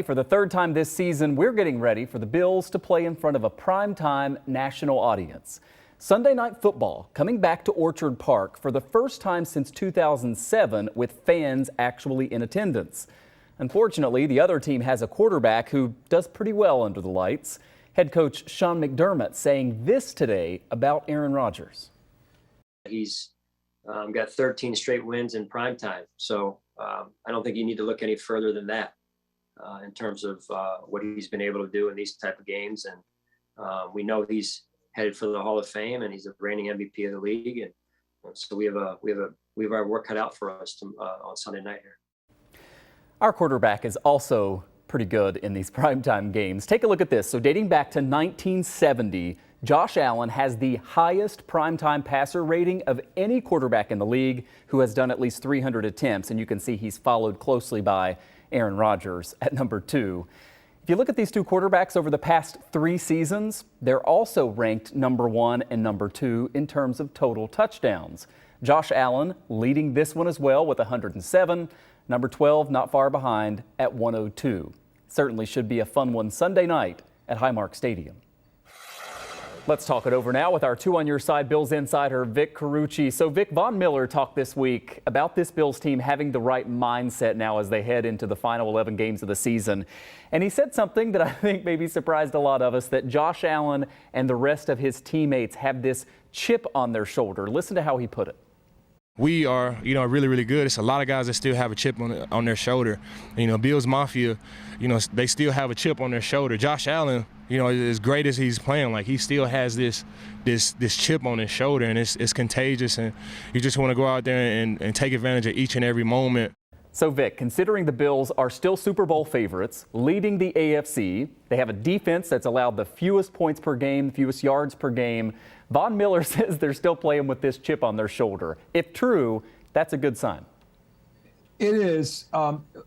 For the third time this season, we're getting ready for the Bills to play in front of a primetime national audience. Sunday Night Football coming back to Orchard Park for the first time since 2007 with fans actually in attendance. Unfortunately, the other team has a quarterback who does pretty well under the lights. Head coach Sean McDermott saying this today about Aaron Rodgers. He's got 13 straight wins in primetime, so I don't think you need to look any further than that. In terms of what he's been able to do in these type of games. And we know he's headed for the Hall of Fame, and he's the reigning MVP of the league. And so we have our work cut out for us on Sunday night here. Our quarterback is also pretty good in these primetime games. Take a look at this. So dating back to 1970, Josh Allen has the highest primetime passer rating of any quarterback in the league who has done at least 300 attempts. And you can see he's followed closely by Aaron Rodgers at number 2. If you look at these two quarterbacks over the past 3 seasons, they're also ranked number 1 and number 2 in terms of total touchdowns. Josh Allen leading this one as well with 107. Number 12 not far behind at 102. Certainly should be a fun one Sunday night at Highmark Stadium. Let's talk it over now with our 2 on your side Bills insider Vic Carucci. So Vic, Von Miller talked this week about this Bills team having the right mindset now as they head into the final 11 games of the season. And he said something that I think maybe surprised a lot of us, that Josh Allen and the rest of his teammates have this chip on their shoulder. Listen to how he put it. We are, really, really good. It's a lot of guys that still have a chip on their shoulder. Bills Mafia, they still have a chip on their shoulder. Josh Allen, as great as he's playing, like he still has this chip on his shoulder, and it's contagious. And you just want to go out there and take advantage of each and every moment. So Vic, considering the Bills are still Super Bowl favorites, leading the AFC, they have a defense that's allowed the fewest points per game, fewest yards per game. Von Miller says they're still playing with this chip on their shoulder. If true, that's a good sign. It is.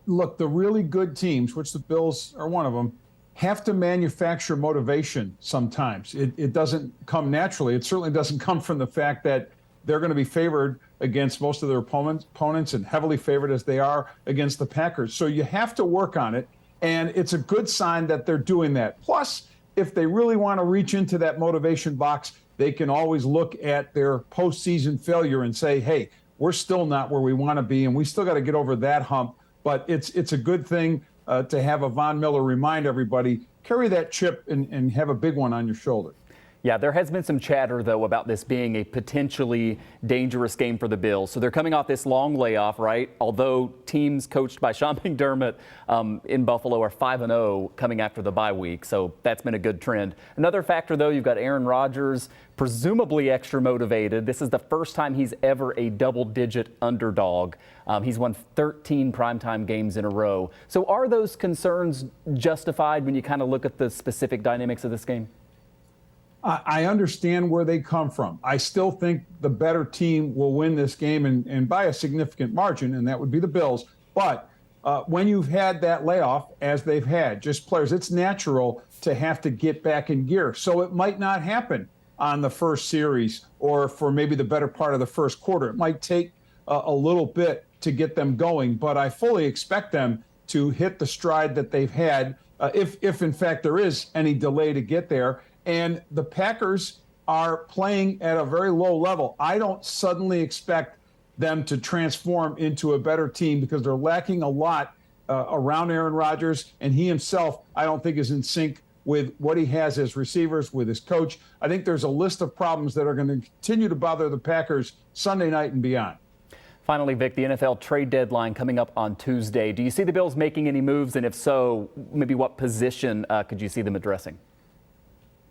Look, the really good teams, which the Bills are one of them, have to manufacture motivation sometimes. It doesn't come naturally. It certainly doesn't come from the fact that they're going to be favored against most of their opponents and heavily favored as they are against the Packers. So you have to work on it, and it's a good sign that they're doing that. Plus, if they really want to reach into that motivation box, they can always look at their postseason failure and say, hey, we're still not where we want to be, and we still got to get over that hump. But it's a good thing to have a Von Miller remind everybody, carry that chip and have a big one on your shoulder. Yeah, there has been some chatter, though, about this being a potentially dangerous game for the Bills. So they're coming off this long layoff, right? Although teams coached by Sean McDermott in Buffalo are 5-0 coming after the bye week. So that's been a good trend. Another factor, though, you've got Aaron Rodgers, presumably extra motivated. This is the first time he's ever a double-digit underdog. He's won 13 primetime games in a row. So are those concerns justified when you kind of look at the specific dynamics of this game? I understand where they come from. I still think the better team will win this game and by a significant margin, and that would be the Bills. But when you've had that layoff, as they've had, just players, it's natural to have to get back in gear. So it might not happen on the first series or for maybe the better part of the first quarter. It might take a little bit to get them going, but I fully expect them to hit the stride that they've had, if in fact there is any delay to get there. And the Packers are playing at a very low level. I don't suddenly expect them to transform into a better team because they're lacking a lot around Aaron Rodgers. And he himself, I don't think, is in sync with what he has as receivers, with his coach. I think there's a list of problems that are going to continue to bother the Packers Sunday night and beyond. Finally, Vic, the NFL trade deadline coming up on Tuesday. Do you see the Bills making any moves? And if so, maybe what position could you see them addressing?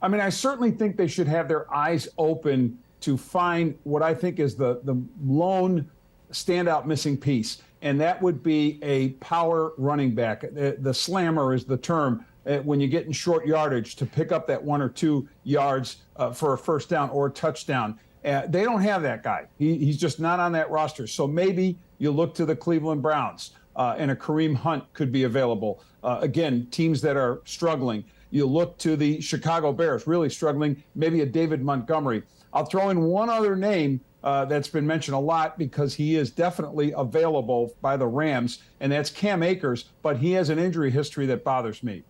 I mean, I certainly think they should have their eyes open to find what I think is the lone standout missing piece, and that would be a power running back. The slammer is the term when you get in short yardage to pick up that 1 or 2 yards for a first down or a touchdown. They don't have that guy. He's just not on that roster. So maybe you look to the Cleveland Browns, and a Kareem Hunt could be available. Again, teams that are struggling. You look to the Chicago Bears, really struggling, maybe a David Montgomery. I'll throw in one other name that's been mentioned a lot because he is definitely available by the Rams, and that's Cam Akers, but he has an injury history that bothers me.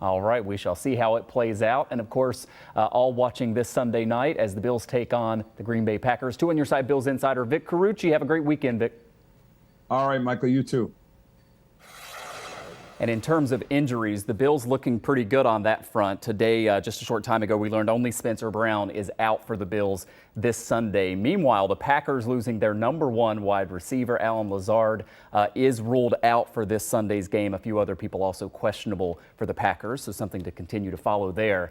All right, we shall see how it plays out. And of course, all watching this Sunday night as the Bills take on the Green Bay Packers. 2 on your side, Bills insider Vic Carucci. Have a great weekend, Vic. All right, Michael, you too. And in terms of injuries, the Bills looking pretty good on that front. Today, just a short time ago, we learned only Spencer Brown is out for the Bills this Sunday. Meanwhile, the Packers losing their #1 wide receiver, Allen Lazard, is ruled out for this Sunday's game. A few other people also questionable for the Packers, so something to continue to follow there.